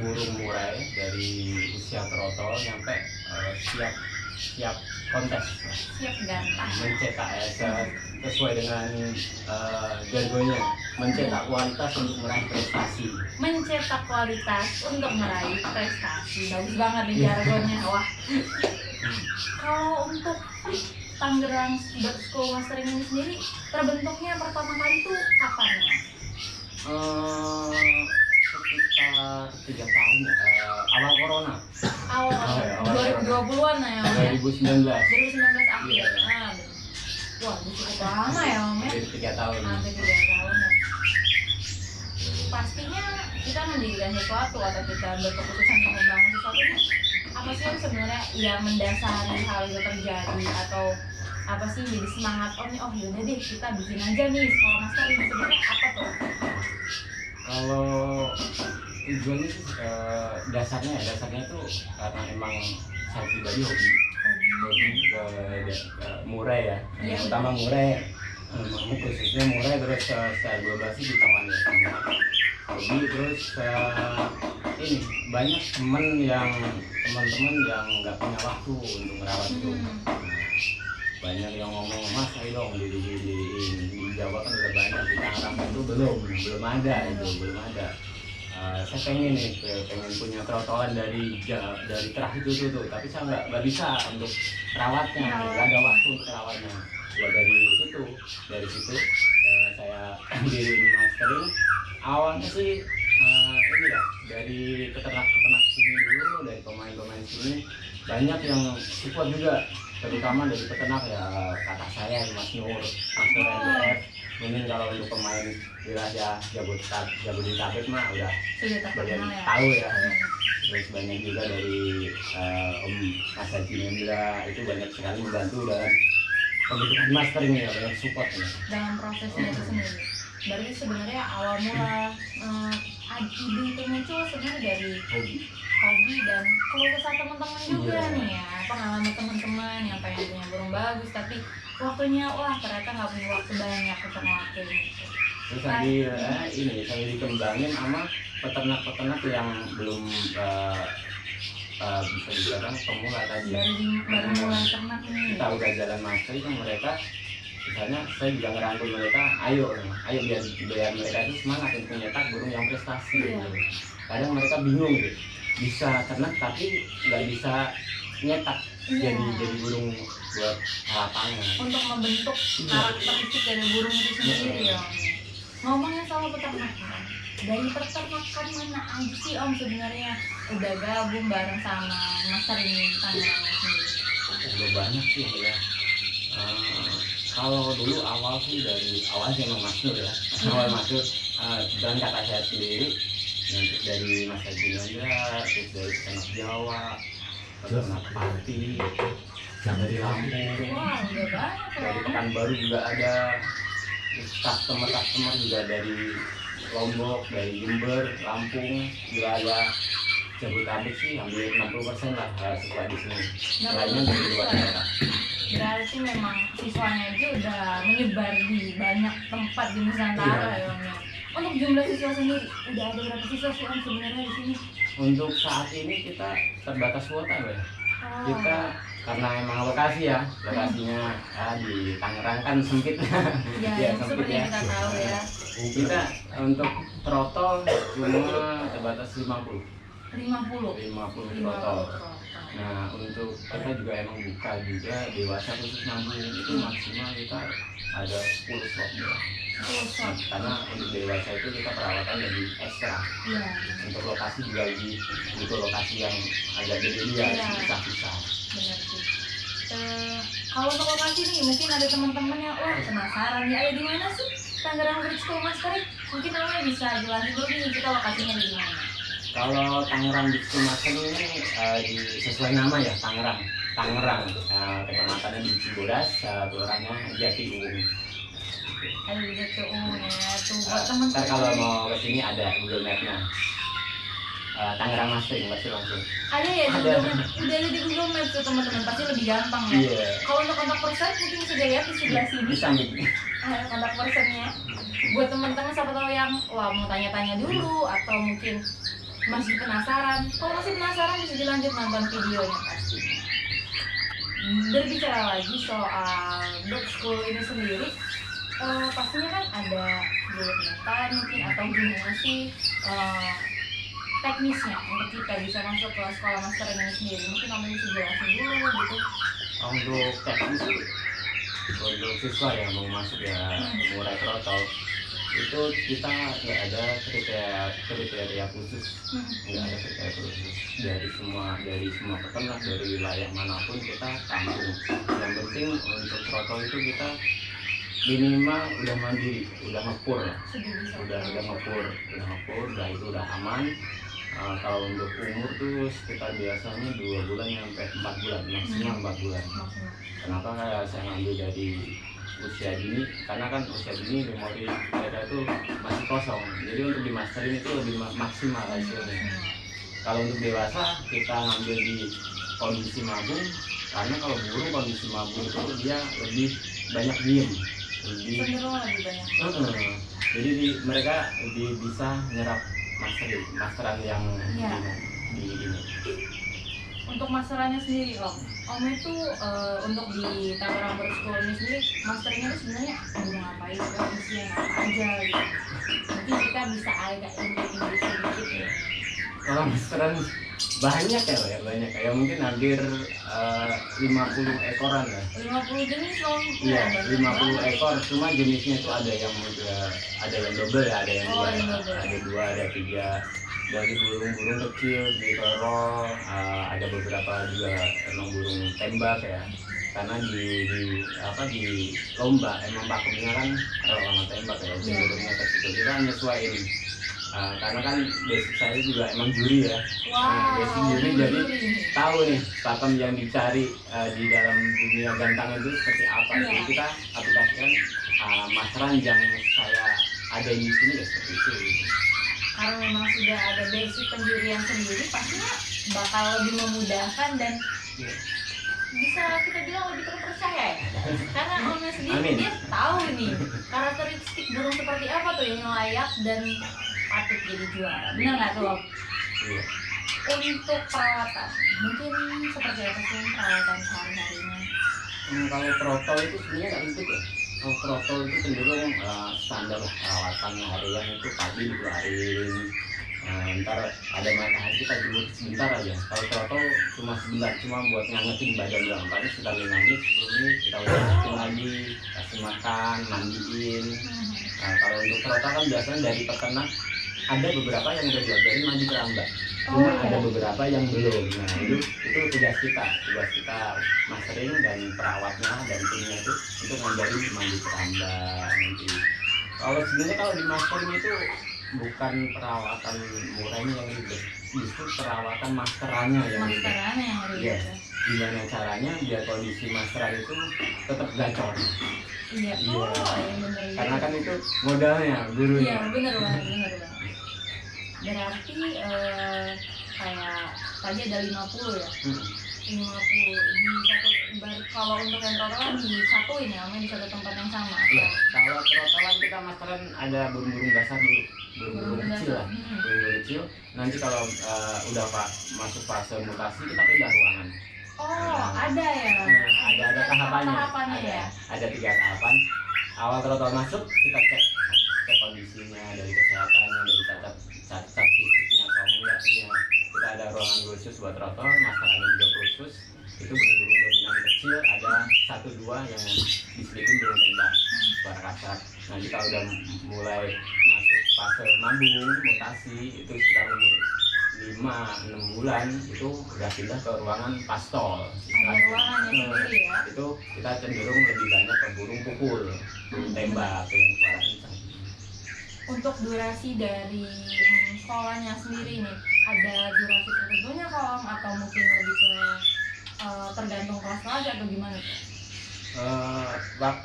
burung murai dari usia trotol nyampe siap kontes, siap gantang, mencetak sesuai dengan jargonnya, mencetak kualitas untuk meraih prestasi. Mencetak kualitas untuk meraih prestasi, bagus banget nih jargonnya. Wah, kalau untuk Tangerang Bird School Mastering ini sendiri terbentuknya pertama kali itu kapan ya? Sekitar 3 tahun ya, awal corona. Awal 2020-an ya, 2019 akhir. Iya. Nah, wah, cukup lama ya Om ya. Hampir 3 tahun. Hampir 3 tahun ya. Pastinya kita mendirikan sesuatu atau kita berkeputusan untuk membangun sesuatu ini, apa sih yang sebenarnya yang mendasari hal itu terjadi, atau apa sih jadi semangat yaudah deh kita bikin aja nih sekolah master ini, sebenarnya apa tuh? Kalau tujuannya sih dasarnya itu karena emang saya pribadi hobi murai ya, yang utama murai, khususnya murai, terus saya beroperasi di taman ya, hobi. Terus ini banyak teman-teman yang nggak punya waktu untuk merawat itu. Banyak yang ngomong, Mas ayo dong di Jawa kan udah banyak, di Tangerang itu belum ada. Saya pengen punya trotolan dari terah itu tuh, tapi saya nggak bisa untuk rawatnya, nggak ada waktu untuk rawatnya. Ya dari situ saya diri mastering. Awalnya sih ini ya, dari peternak sini dulu, dari pemain sini banyak yang support juga, terutama dari peternak ya, kakak saya Mas Nur NDF. Mungkin kalau untuk pemain wilayah Jabodetabek mah udah banyak tahu ya. Terus banyak juga dari Om Mas Haji Mendra, itu banyak sekali membantu dalam pembentukan mastering ya, banyak support ya dalam prosesnya itu sendiri. Berarti sebenarnya awal mula ide itu muncul sebenarnya dari hobi dan keluh kesah teman-teman juga nih ya, pengalaman teman-teman yang pengen punya burung bagus tapi waktunya ternyata nggak punya waktu banyak untuk ngelakuin itu. Terus saya dikembangin sama peternak yang belum bisa dikatakan pemula tadi ya. Baru mulai ternak nih. Kita udah jalan master itu mereka, misalnya saya juga ngerangkul mereka, ayo biar mereka itu semangat untuk menyetak burung yang prestasi. Gitu. Kadang mereka bingung gitu, bisa ternak tapi nggak bisa nyetak jadi burung buat lapangan. Untuk membentuk karakteristik dari burung itu sendiri ya. Ngomongnya soal peternakan, dari peternakan mana aja sih Om sebenarnya udah gabung bareng sama Mastering Tangerang sendiri? Udah banyak sih ya. Kalau dulu awal sih dari awal sih emang Mas Nur ya. Awal Mas Nur dan kakak saya sendiri, dari Mas Haji Mendra, terus dari peternak Jawa, peternak Pati, dari Lampung, dari Pekanbaru juga ada. Customer juga dari Lombok, dari Jember, Lampung, wilayah Jabodetabek sih hampir 60% lah siswa di sini. Lainnya dari luar daerah. Berarti memang siswanya aja udah menyebar di banyak tempat di Nusantara ya Om ya. Untuk jumlah siswa sendiri, udah ada berapa siswa sih Om sebenarnya di sini? Untuk saat ini kita terbatas kuota ya. Kita karena emang lokasinya di Tangerang kan sempit. Ya, sempit ya. Kita tahu ya. Kita untuk trotol cuma terbatas 50 trotol. Nah, untuk kita juga emang buka juga dewasa khusus nabung, itu maksimal kita ada 10 slot ya. Karena untuk dewasa itu kita perawatan lebih ekstra. Untuk lokasi juga itu lokasi yang agak gede dia, pisah-pisah. Benar sih. Kalau untuk lokasi nih, mungkin ada teman-teman yang penasaran ya, ada di mana sih Tangerang Bird School Mastering? Mungkin namanya bisa jelasin dulu nih, kita lokasinya di mana? Kalau Tangerang Bird School Mastering ini sesuai nama ya, Tangerang. Kecamatannya di Cibodas, kelurahannya Jatiuung. Ada di Jatiuung ya, tuh buat teman-teman. Kalau mau kesini ada Google Map-nya. Tangerang Mastering pasti langsung. Ada ya di Google Maps. Udah ada di Google Maps tuh teman-teman, pasti lebih gampang ya. Kalau untuk kontak person mungkin bisa dilihat di sebelah sini. Kontak personnya. Buat teman-teman siapa tahu yang mau tanya-tanya dulu atau mungkin masih penasaran, kalau masih penasaran bisa dilanjut nonton videonya pastinya. Berbicara lagi soal dog school ini sendiri, pastinya kan ada buat daftar mungkin atau gimana sih teknisnya untuk kita bisa masuk ke sekolah master ini sendiri. Mungkin kamu bisa jelasin dulu gitu. Untuk teknis untuk siswa yang mau masuk ya mulai protol itu kita nggak ada kriteria khusus, nggak ada kriteria khusus dari semua peternak dari wilayah manapun kita tampung. Yang penting untuk protol itu kita minimal udah mandiri, udah ngepur lah, udah ngepur, udah itu udah aman. Kalau untuk umur tuh sekitar biasanya 2 bulan sampai 4 bulan, maksimal 4 bulan. Kenapa saya ngambil dari usia dini? Karena kan usia dini memori mereka itu masih kosong, jadi untuk dimasterin itu lebih maksimal hasilnya. Kalau untuk dewasa kita ngambil di kondisi mabung, karena kalau burung kondisi mabung itu dia lebih banyak diem, lebih banyak. jadi mereka lebih bisa nyerap masteran yang di ini. Untuk masterannya sendiri Om itu untuk di Tangerang Bird School ini sendiri masternya itu sebenarnya udah ngapain, isinya apa aja gitu. Mungkin kita bisa agak intip sedikit nih. Kalau masteran banyak ya banyak ya mungkin hampir 50 ekoran ya. 50 jenis Om. Iya, 50 ekor, cuma jenisnya itu ada yang double ya, ada yang dua, ada 3. Dari burung-burung kecil di Toro, ada beberapa juga emang burung tembak ya. Karena di lomba emang pakemnya kan lama tembak ya, burungnya kecil. Kita nyesuaiin. Karena kan basic saya juga emang juri ya. Basic juri jadi tahu nih pakem yang dicari di dalam dunia gantang itu seperti apa. Jadi kita aplikasikan masteran yang saya ada di sini ya seperti itu. Karena memang sudah ada basic penjurian sendiri, pastinya bakal lebih memudahkan dan bisa kita bilang lebih terpercaya ya. Karena Omnya sendiri dia tahu nih karakteristik burung seperti apa tuh yang layak dan patut jadi juara. Benar nggak tuh Om? Iya. Untuk perawatan, mungkin seperti apa sih perawatan sehari-harinya? Kalau protol itu sebenarnya nggak ribet ya. Kalau protol itu cenderung standar lah, perawatan harian itu pagi dikeluarin, ntar ada matahari kita jemur sebentar aja. Kalau protol cuma sebentar, cuma buat ngangetin badan doang. Paling sekitar 5 menit, 10 menit kita udah masukin lagi, kasih makan, mandiin. Kalau untuk protol kan biasanya dari peternak ada beberapa yang udah diajarin mandi keramba. Cuma ada beberapa yang belum. Nah itu tugas kita mastering dan perawatnya dan timnya itu untuk ngajarin mandi keramba nanti. Kalau di mastering itu bukan perawatan murahnya yang ribet, justru perawatan masterannya yang ribet. Yes. Gimana caranya biar kondisi masteran itu tetap gacor. Iya. Bener. Karena kan itu modalnya gurunya. Iya bener banget. Berarti kayak tadi ada 50 ya? 50 di satu, kalau untuk yang trotolan disatuin ya, di satu tempat yang sama? Iya, kalau trotolan kita masteran ada burung-burung dasar dulu, burung-burung kecil lah, burung-burung kecil. Nanti kalau udah masuk fase mutasi kita pindah ruangan. Ada ya? Ada tahapannya ya? Ada 3 tahapan. Awal trotol masuk kita cek kondisinya, dari kesehatannya, dari cacat fisiknya atau enggaknya. Kita ada ruangan khusus buat trotol, masterannya juga khusus. Itu burung-burung dominan kecil, ada 1-2 yang diselipin burung tembak, suara kasar. Nanti kalau udah mulai masuk fase mambung, mutasi, itu sekitar umur 5-6 bulan itu udah pindah ke ruangan pastol. Ada ruangannya sendiri ya? Itu kita cenderung lebih banyak ke burung pukul, burung tembak yang suara kencang. Untuk durasi dari sekolahnya sendiri nih, ada durasi tertentunya Om atau mungkin lebih ke tergantung kelas aja atau gimana?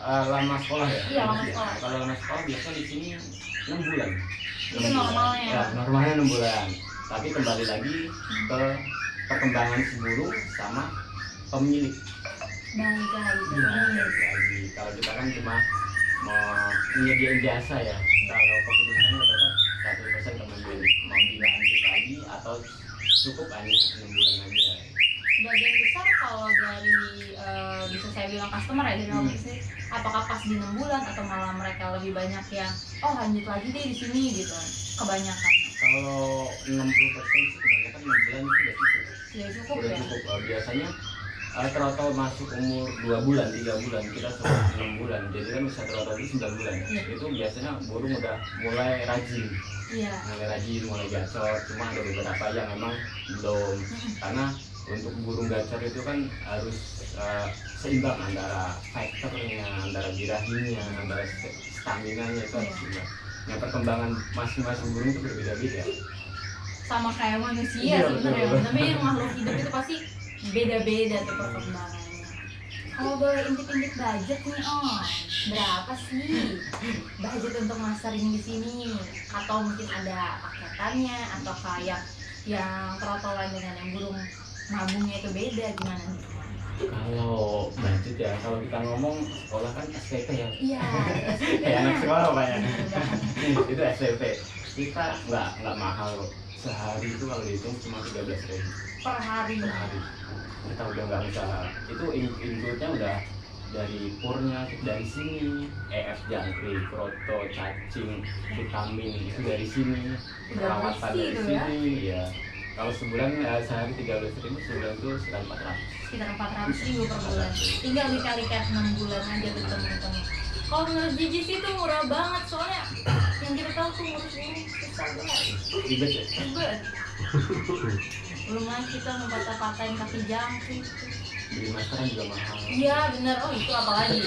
Lama sekolah ya? Iya, lama sekolah. Kalau lama sekolah biasanya di sini 6 bulan. Itu normalnya? Ya, normalnya 6 bulan. Tapi kembali lagi ke perkembangan si burung sama pemilik. Balik lagi. Kalau kita kan cuma mau menyediain jasa ya. Kalau keputusannya tetap 100% ke pemilik. Mau dilanjut lagi atau cukup hanya 6 bulan aja. Sebagian besar kalau dari bisa saya bilang customer ya dari sih, apakah pas di 6 bulan atau malah mereka lebih banyak yang lanjut lagi deh di sini gitu, kebanyakan? Kalau 60% sih kebanyakan 6 bulan itu udah cukup. Ya cukup Udah ya. cukup. Biasanya trotol masuk umur 2 bulan, 3 bulan, kita sudah 6 bulan. Jadi kan bisa trotol itu 9 bulan. Itu biasanya burung udah mulai rajin. Iya. Mulai rajin, mulai gacor. Cuma ada beberapa yang memang belum. Karena untuk burung gacor itu kan harus seimbang antara faktornya, antara birahinya, antara stamina-nya itu harus seimbang. Nah, perkembangan masing-masing burung itu berbeda-beda. Sama kayak manusia Iya, sebenarnya, betul. tapi makhluk hidup itu pasti beda-beda tuh perkembangannya. Kalau boleh intip-intip budget nih, berapa sih budget untuk mastering di sini? Atau mungkin ada paketannya, atau kayak yang trotolan dengan yang burung mabungnya itu beda, gimana nih? Kalau budget ya, kalau kita ngomong sekolah kan SPP ya. Iya, Kayak anak sekolah Pak ya. Iya. Itu SPP. Kita nggak mahal. Sehari itu kalau dihitung cuma 13.000 per hari. per hari. Kita udah nggak usah. Itu include-nya udah dari purnya dari sini, EF jangkrik, proto, cacing, vitamin itu dari sini, perawatan dari bersih tuh ya. sini, ya. Kalau sebulan sehari 13.000, sebulan itu sekitar 400. Sekitar 400.000 per bulan. Tinggal dikalikan 6 bulan aja tuh temen-temen. Kalau menurut Gigi sih itu murah banget, soalnya yang kita tahu tuh ngurus burung susah banget. Ribet ya? Ribet. Belum lagi kita ngebata-patain kaki jangkrik. Beli masteran juga mahal. Iya bener, itu apalagi.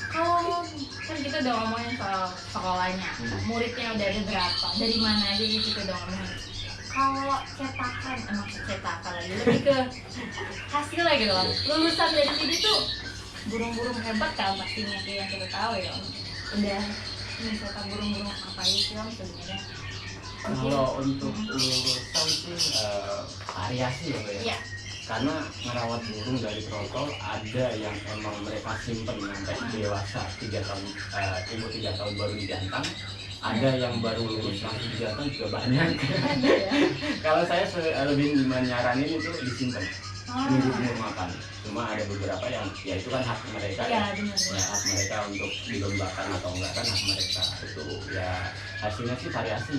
Kalau kan kita udah ngomongin soal sekolahnya, muridnya udah ada berapa, dari mana aja gitu kita udah ngomongin. Kalau cetakan, emang cetakan lagi lebih ke hasilnya gitu loh. Lulusan dari sini tuh burung-burung hebat kan pastinya, kayak yang kita tahu ya. Udah mencetak burung-burung apa aja sih Om sebenarnya? Kalau untuk lulusan sih variasi ya Mbak ya. Iya. Karena merawat burung dari trotol ada yang emang mereka simpen sampai dewasa 3 tahun, umur 3 tahun baru dijantan. Ada yang baru lulus langsung dijantan juga banyak. Kalau saya lebih menyaranin itu disimpan. Nunggu umur makan. Cuma ada beberapa yang ya itu kan hak mereka ya. Ya hak mereka untuk dilombakan atau enggak kan hak mereka. Itu ya hasilnya sih variasi.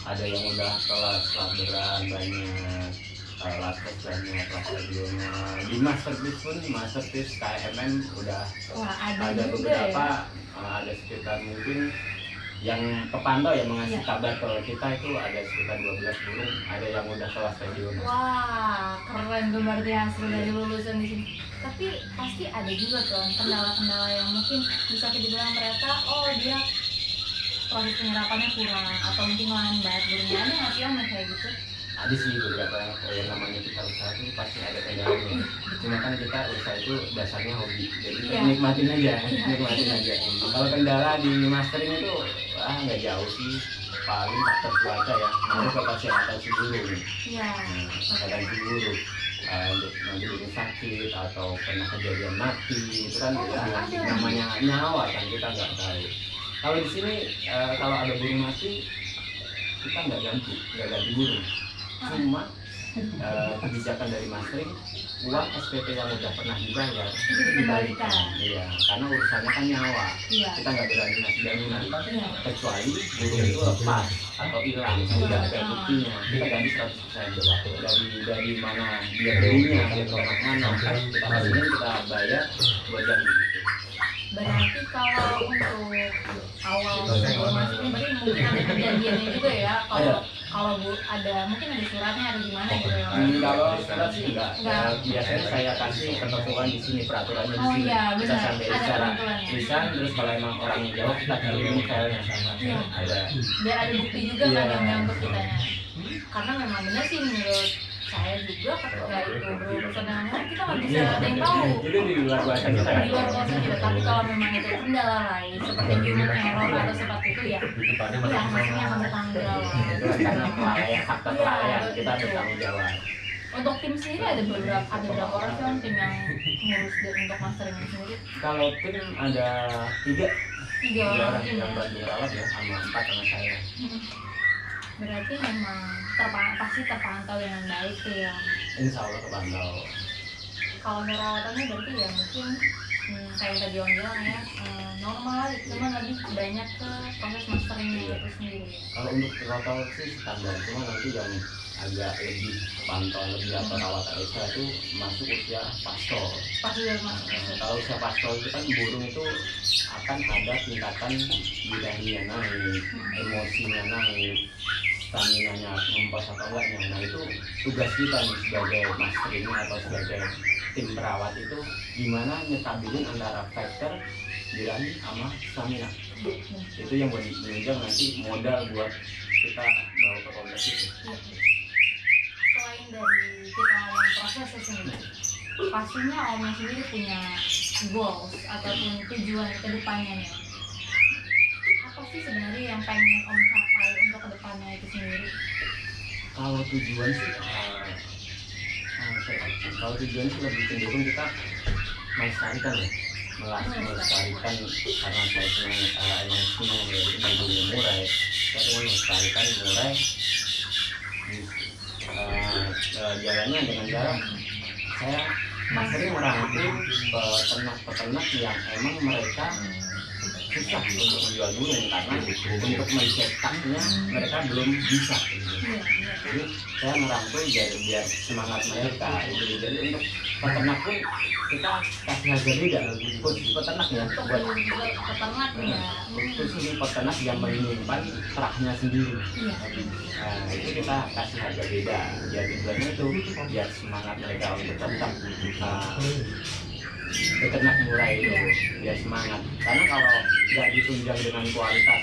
Ada yang udah kelas laberan banyak, laskes banyak, kelas regional. Di masterpiece pun masterpiece KMM udah. Wah, ada juga beberapa ya? ada sekitar mungkin yang kepantau yang mengasih kabar ke kita itu ada sekitar 12 burung, ada yang udah kelas regional. Wah, keren tuh berarti hasil dari lulusan di sini. Tapi pasti ada juga tuh kendala-kendala yang mungkin bisa kita bilang mereka, dia proses penyerapannya kurang atau mungkin lambat. Burungnya ada nggak sih Om kayak gitu? Ada sih beberapa yang namanya kita usaha itu pasti ada kendalanya. Cuma kan kita usaha itu dasarnya hobi, jadi nikmatin aja, nikmatin aja. Kalau kendala di mastering itu nggak jauh sih, paling faktor cuaca ya, harus ke kesehatan si burung. Iya. Kesehatan si burung. Untuk nanti burung sakit atau pernah kejadian mati itu kan ya, namanya nyawa kan kita nggak tahu. Kalau di sini kalau ada burung mati kita nggak ganti burung. Cuma kebijakan dari mastering, uang SPP yang udah pernah dibayar itu dibalikan. Iya, karena urusannya kan nyawa. Iya. Kita nggak berani ngasih jaminan, kecuali burung itu lepas atau hilang, sudah ada buktinya. Kita ganti 100%. Dari mana dia belinya, dia ternak mana, kita pastikan kita bayar buat ganti itu. Berarti kalau untuk awal sebelum masuknya berarti mungkin ada perjanjiannya juga ya, kalau ada mungkin ada suratnya ada gimana gitu ya. Kalau surat sih enggak. Biasanya saya kasih ketentuan di sini, peraturannya di sini. Iya, Kita benar. sampai Ada secara ketentuannya. tulisan, terus kalau emang orang yang jawab kita kirim filenya sama. Iya. Ada. Biar ada bukti juga kan yang untuk kitanya. Karena memang benar sih menurut saya juga ketika itu berurusan dengan orang kita nggak bisa ada yang tahu. Itu di luar kuasa kita. Di luar kuasa kita. Tapi kalau memang itu kendala lain seperti human error atau seperti itu ya, maksudnya akan bertanggung jawab. Itu karena kelalaian, faktor kelalaian kita bertanggung jawab. Untuk tim sendiri ada berapa orang sih Om, tim yang ngurus untuk mastering ini sendiri? Kalau tim ada 3 Tiga orang tim yang ya. bantu rawat ya, sama 4 sama saya. Berarti memang pasti terpantau dengan baik tuh ya. Insya Allah kepantau. Kalau perawatannya berarti ya mungkin kayak tadi Om bilang ya, normal aja, cuman lebih banyak ke proses masteringnya itu sendiri. Kalau untuk perawatan sih standar, cuma nanti yang agak lebih pantau lebih atau perawatan ekstra itu masuk usia pastor. Pas udah masuk. Kalau usia pastor itu kan burung itu akan ada tingkatan birahinya naik, emosinya naik, stamina-nya ngempos atau enggaknya. Nah itu tugas kita nih sebagai masteringnya atau sebagai tim perawat itu gimana nyetabilin antara factor birahi sama stamina. Itu yang menunjang nanti modal buat kita bawa ke kongres itu. Selain dari kita ngomong prosesnya sendiri, pastinya Omnya sendiri punya goals ataupun tujuan ke depannya nih. Apa sih sebenarnya yang pengen Om capai untuk ke depannya itu sendiri? Kalau tujuan sih kalau tujuan sih lebih cenderung kita melestarikan ya, melestarikan karena saya emang senang ya dunia murai, saya pengen melestarikan murai jalannya dengan cara saya sering merangkul peternak yang emang mereka susah untuk menjual burung karena untuk mencetaknya mereka belum bisa gitu. Jadi saya merangkul biar semangat mereka itu. Jadi untuk peternak pun kita kasih harga beda khusus peternak ya, buat peternak ya, khusus peternak yang menyimpan terahnya sendiri. Nah, itu kita kasih harga beda ya, tujuannya itu biar semangat mereka untuk tetap peternak murah itu biar semangat, karena kalau nggak ditunjang dengan kualitas